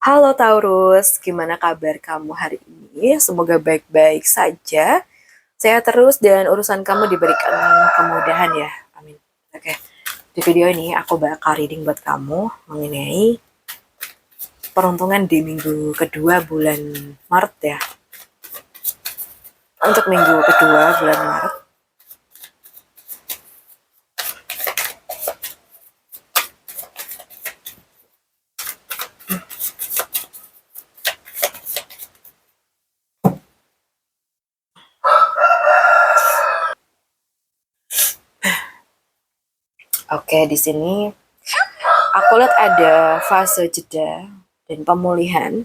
Halo Taurus, gimana kabar kamu hari ini? Semoga baik-baik saja, sehat terus dan urusan kamu diberikan kemudahan ya. Amin. Oke, di video ini aku bakal reading buat kamu mengenai peruntungan di minggu kedua bulan Maret ya. Untuk minggu kedua bulan Maret, oke di sini aku lihat ada fase jeda dan pemulihan.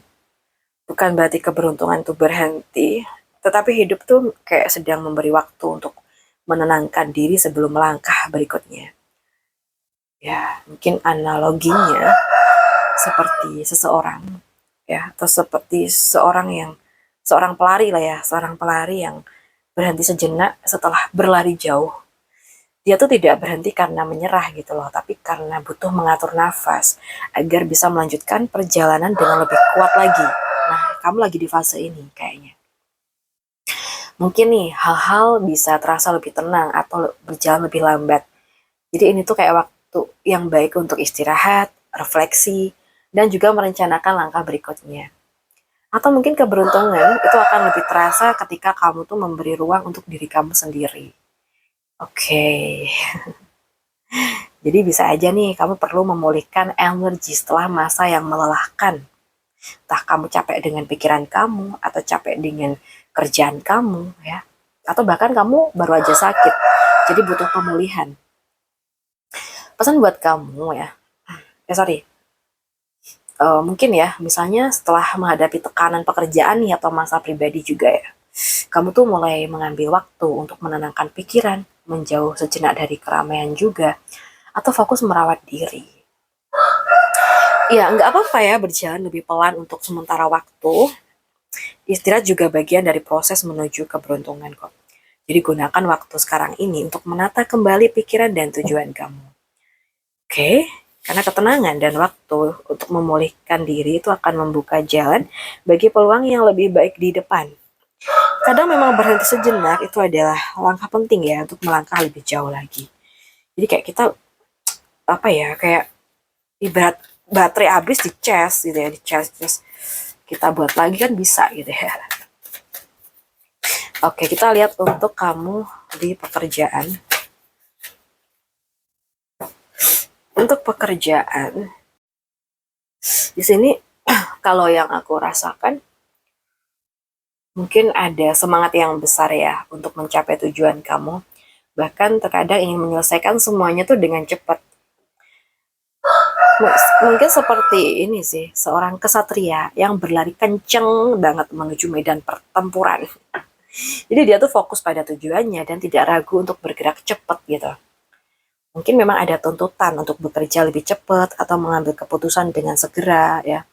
Bukan berarti keberuntungan itu berhenti, tetapi hidup tuh kayak sedang memberi waktu untuk menenangkan diri sebelum melangkah berikutnya. Ya, mungkin analoginya seperti seseorang ya, atau seperti seorang pelari lah ya, seorang pelari yang berhenti sejenak setelah berlari jauh. Dia tuh tidak berhenti karena menyerah gitu loh, tapi karena butuh mengatur nafas agar bisa melanjutkan perjalanan dengan lebih kuat lagi. Nah, kamu lagi di fase ini kayaknya. Mungkin nih hal-hal bisa terasa lebih tenang atau berjalan lebih lambat. Jadi ini tuh kayak waktu yang baik untuk istirahat, refleksi, dan juga merencanakan langkah berikutnya. Atau mungkin keberuntungan itu akan lebih terasa ketika kamu tuh memberi ruang untuk diri kamu sendiri. Oke, jadi bisa aja nih kamu perlu memulihkan energi setelah masa yang melelahkan. Entah kamu capek dengan pikiran kamu, atau capek dengan kerjaan kamu, ya. Atau bahkan kamu baru aja sakit, jadi butuh pemulihan. Pesan buat kamu ya, sorry, mungkin ya, misalnya setelah menghadapi tekanan pekerjaan nih atau masa pribadi juga ya, kamu tuh mulai mengambil waktu untuk menenangkan pikiran, menjauh sejenak dari keramaian juga, atau fokus merawat diri. Ya, nggak apa-apa ya berjalan lebih pelan untuk sementara waktu. Istirahat juga bagian dari proses menuju keberuntungan kok. Jadi gunakan waktu sekarang ini untuk menata kembali pikiran dan tujuan kamu. Oke, karena ketenangan dan waktu untuk memulihkan diri itu akan membuka jalan bagi peluang yang lebih baik di depan. Kadang memang berhenti sejenak itu adalah langkah penting ya untuk melangkah lebih jauh lagi. Jadi kayak kita apa ya, kayak ibarat baterai habis di cas gitu ya, di cas terus kita buat lagi kan bisa gitu ya. Oke, kita lihat untuk kamu di pekerjaan. Untuk pekerjaan, di sini kalau yang aku rasakan mungkin ada semangat yang besar ya untuk mencapai tujuan kamu. Bahkan terkadang ingin menyelesaikan semuanya tuh dengan cepat. Mungkin seperti ini sih, seorang kesatria yang berlari kenceng banget menuju medan pertempuran. Jadi dia tuh fokus pada tujuannya dan tidak ragu untuk bergerak cepat gitu. Mungkin memang ada tuntutan untuk bekerja lebih cepat atau mengambil keputusan dengan segera ya.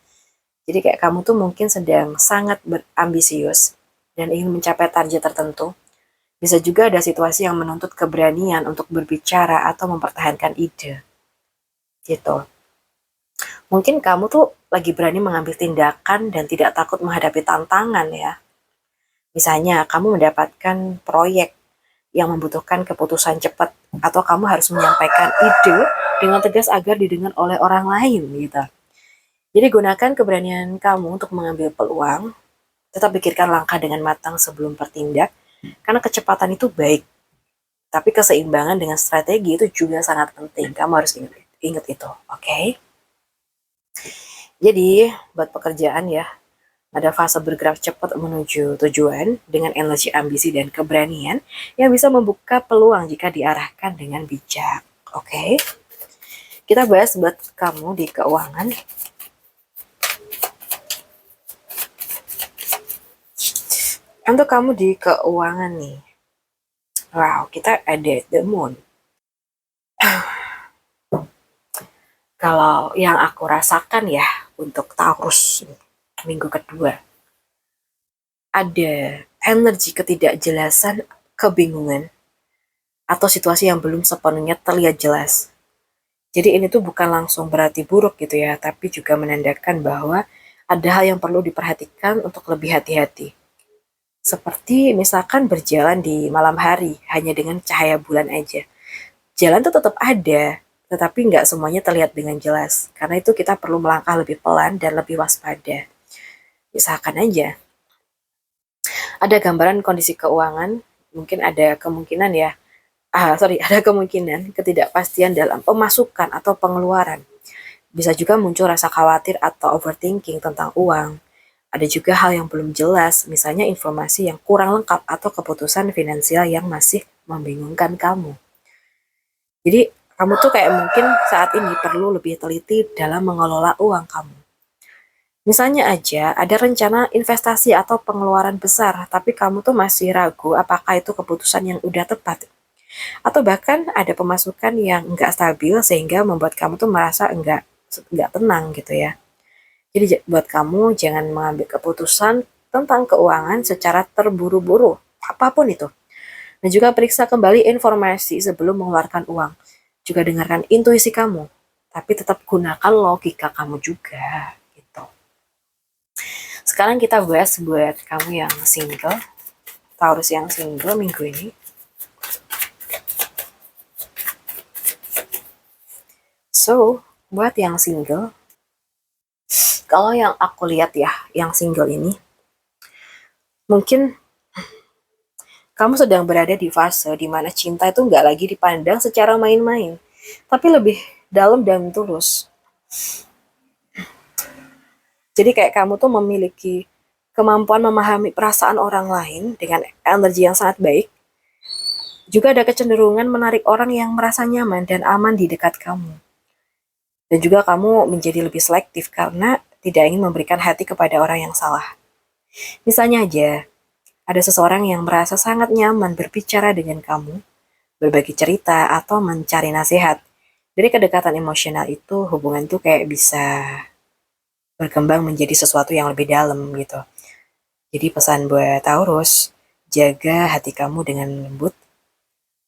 Jadi kayak kamu tuh mungkin sedang sangat berambisius dan ingin mencapai target tertentu. Bisa juga ada situasi yang menuntut keberanian untuk berbicara atau mempertahankan ide. Gitu. Mungkin kamu tuh lagi berani mengambil tindakan dan tidak takut menghadapi tantangan ya. Misalnya kamu mendapatkan proyek yang membutuhkan keputusan cepat atau kamu harus menyampaikan ide dengan tegas agar didengar oleh orang lain gitu. Jadi gunakan keberanian kamu untuk mengambil peluang, tetap pikirkan langkah dengan matang sebelum bertindak, karena kecepatan itu baik, tapi keseimbangan dengan strategi itu juga sangat penting. Kamu harus ingat itu, oke? Okay? Jadi buat pekerjaan ya, ada fase bergerak cepat menuju tujuan dengan energi ambisi dan keberanian yang bisa membuka peluang jika diarahkan dengan bijak. Oke, okay? Kita bahas buat kamu di keuangan. Untuk kamu di keuangan nih, wow, kita ada the moon. Kalau yang aku rasakan ya untuk Taurus minggu kedua, ada energi ketidakjelasan, kebingungan, atau situasi yang belum sepenuhnya terlihat jelas. Jadi ini tuh bukan langsung berarti buruk gitu ya, tapi juga menandakan bahwa ada hal yang perlu diperhatikan untuk lebih hati-hati. Seperti misalkan berjalan di malam hari hanya dengan cahaya bulan aja. Jalan tuh tetap ada, tetapi nggak semuanya terlihat dengan jelas. Karena itu kita perlu melangkah lebih pelan dan lebih waspada. Misalkan aja, ada gambaran kondisi keuangan, mungkin ada kemungkinan ya, ada kemungkinan ketidakpastian dalam pemasukan atau pengeluaran. Bisa juga muncul rasa khawatir atau overthinking tentang uang. Ada juga hal yang belum jelas, misalnya informasi yang kurang lengkap atau keputusan finansial yang masih membingungkan kamu. Jadi, kamu tuh kayak mungkin saat ini perlu lebih teliti dalam mengelola uang kamu. Misalnya aja, ada rencana investasi atau pengeluaran besar, tapi kamu tuh masih ragu apakah itu keputusan yang udah tepat. Atau bahkan ada pemasukan yang nggak stabil sehingga membuat kamu tuh merasa nggak tenang gitu ya. Jadi buat kamu jangan mengambil keputusan tentang keuangan secara terburu-buru, apapun itu. Dan juga periksa kembali informasi sebelum mengeluarkan uang. Juga dengarkan intuisi kamu, tapi tetap gunakan logika kamu juga. Gitu. Sekarang kita bahas buat kamu yang single, Taurus yang single minggu ini. So, buat yang single, kalau yang aku lihat ya, yang single ini, mungkin kamu sedang berada di fase di mana cinta itu nggak lagi dipandang secara main-main, tapi lebih dalam dan tulus. Jadi kayak kamu tuh memiliki kemampuan memahami perasaan orang lain dengan energi yang sangat baik. Juga ada kecenderungan menarik orang yang merasa nyaman dan aman di dekat kamu. Dan juga kamu menjadi lebih selektif karena tidak ingin memberikan hati kepada orang yang salah. Misalnya aja, ada seseorang yang merasa sangat nyaman berbicara dengan kamu, berbagi cerita, atau mencari nasihat. Dari kedekatan emosional itu, hubungan tuh kayak bisa berkembang menjadi sesuatu yang lebih dalam gitu. Jadi pesan buat Taurus, jaga hati kamu dengan lembut,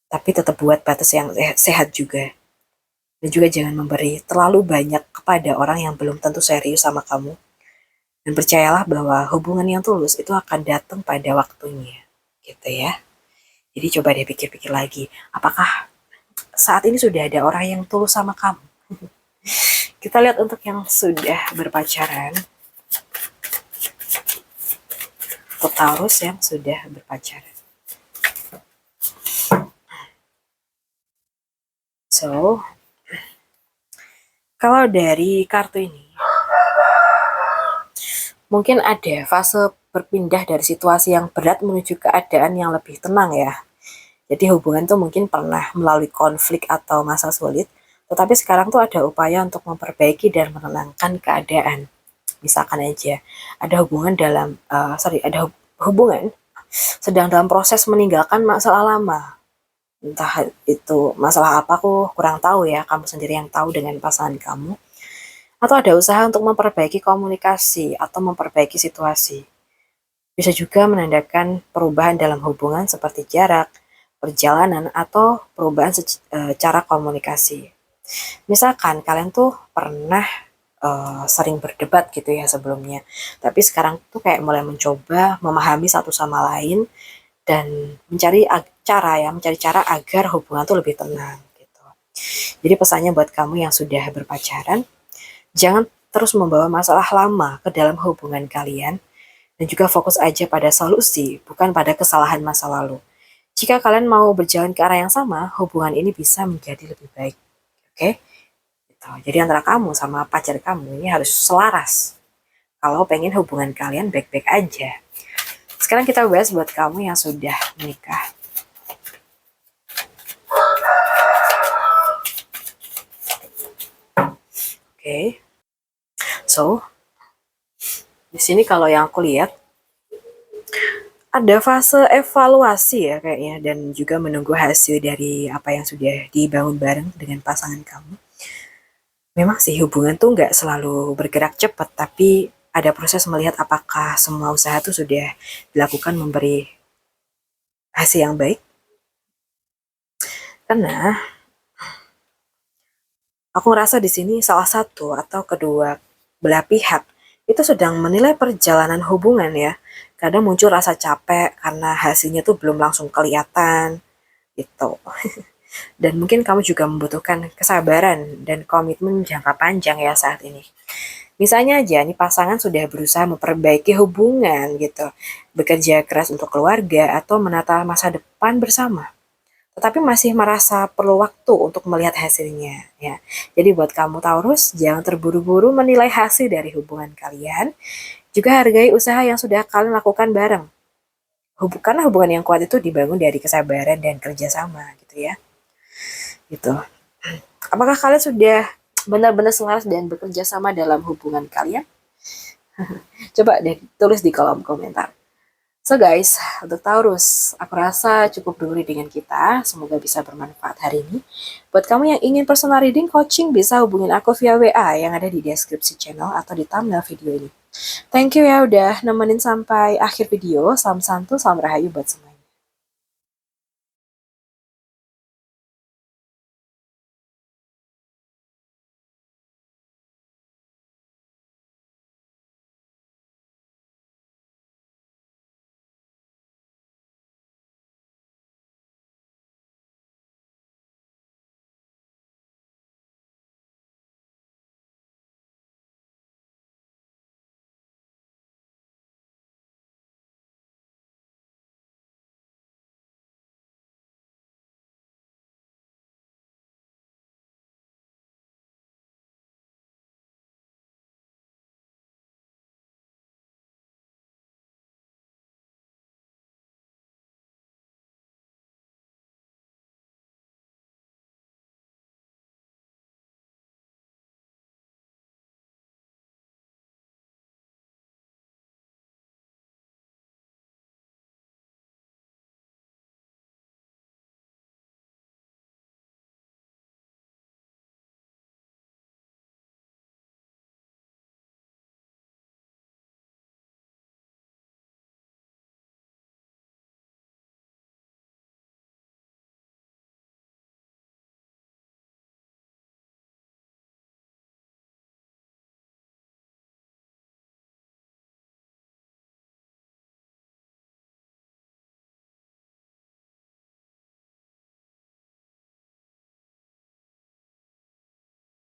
tapi tetap buat batas yang sehat juga. Dan juga jangan memberi terlalu banyak kepada orang yang belum tentu serius sama kamu. Dan percayalah bahwa hubungan yang tulus itu akan datang pada waktunya. Gitu ya. Jadi coba deh pikir-pikir lagi, apakah saat ini sudah ada orang yang tulus sama kamu? Kita lihat untuk yang sudah berpacaran. Untuk Taurus yang sudah berpacaran. So, kalau dari kartu ini, mungkin ada fase berpindah dari situasi yang berat menuju keadaan yang lebih tenang ya. Jadi hubungan tuh mungkin pernah melalui konflik atau masa sulit, tetapi sekarang tuh ada upaya untuk memperbaiki dan menenangkan keadaan. Misalkan aja, ada hubungan ada hubungan sedang dalam proses meninggalkan masalah lama. Entah itu masalah apa, aku kurang tahu ya, kamu sendiri yang tahu dengan pasangan kamu. Atau ada usaha untuk memperbaiki komunikasi atau memperbaiki situasi. Bisa juga menandakan perubahan dalam hubungan seperti jarak, perjalanan, atau perubahan cara komunikasi. Misalkan kalian tuh pernah sering berdebat gitu ya sebelumnya, tapi sekarang tuh kayak mulai mencoba memahami satu sama lain dan mencari cara agar hubungan tuh lebih tenang gitu. Jadi pesannya buat kamu yang sudah berpacaran, jangan terus membawa masalah lama ke dalam hubungan kalian dan juga fokus aja pada solusi, bukan pada kesalahan masa lalu. Jika kalian mau berjalan ke arah yang sama, hubungan ini bisa menjadi lebih baik. Oke? Gitu. Jadi antara kamu sama pacar kamu ini harus selaras. Kalau pengen hubungan kalian baik-baik aja. Sekarang kita bahas buat kamu yang sudah menikah. Oke. So, di sini kalau yang aku lihat ada fase evaluasi ya kayaknya dan juga menunggu hasil dari apa yang sudah dibangun bareng dengan pasangan kamu. Memang sih hubungan tuh nggak selalu bergerak cepat, tapi ada proses melihat apakah semua usaha tuh sudah dilakukan memberi hasil yang baik. Karena aku ngerasa di sini salah satu atau kedua belah pihak itu sedang menilai perjalanan hubungan ya. Kadang muncul rasa capek karena hasilnya tuh belum langsung kelihatan gitu. Dan mungkin kamu juga membutuhkan kesabaran dan komitmen jangka panjang ya saat ini. Misalnya aja nih pasangan sudah berusaha memperbaiki hubungan gitu, bekerja keras untuk keluarga atau menata masa depan bersama. Tetapi masih merasa perlu waktu untuk melihat hasilnya ya. Jadi buat kamu Taurus, jangan terburu-buru menilai hasil dari hubungan kalian. Juga hargai usaha yang sudah kalian lakukan bareng. Karena hubungan yang kuat itu dibangun dari kesabaran dan kerjasama gitu ya. Gitu. Apakah kalian sudah benar-benar selaras dan bekerja sama dalam hubungan kalian? Coba deh tulis di kolom komentar. So guys, untuk Taurus, aku rasa cukup dulu dengan kita. Semoga bisa bermanfaat hari ini. Buat kamu yang ingin personal reading coaching, bisa hubungin aku via WA yang ada di deskripsi channel atau di thumbnail video ini. Thank you ya udah nemenin sampai akhir video. Salam santu, salam rahayu buat semuanya.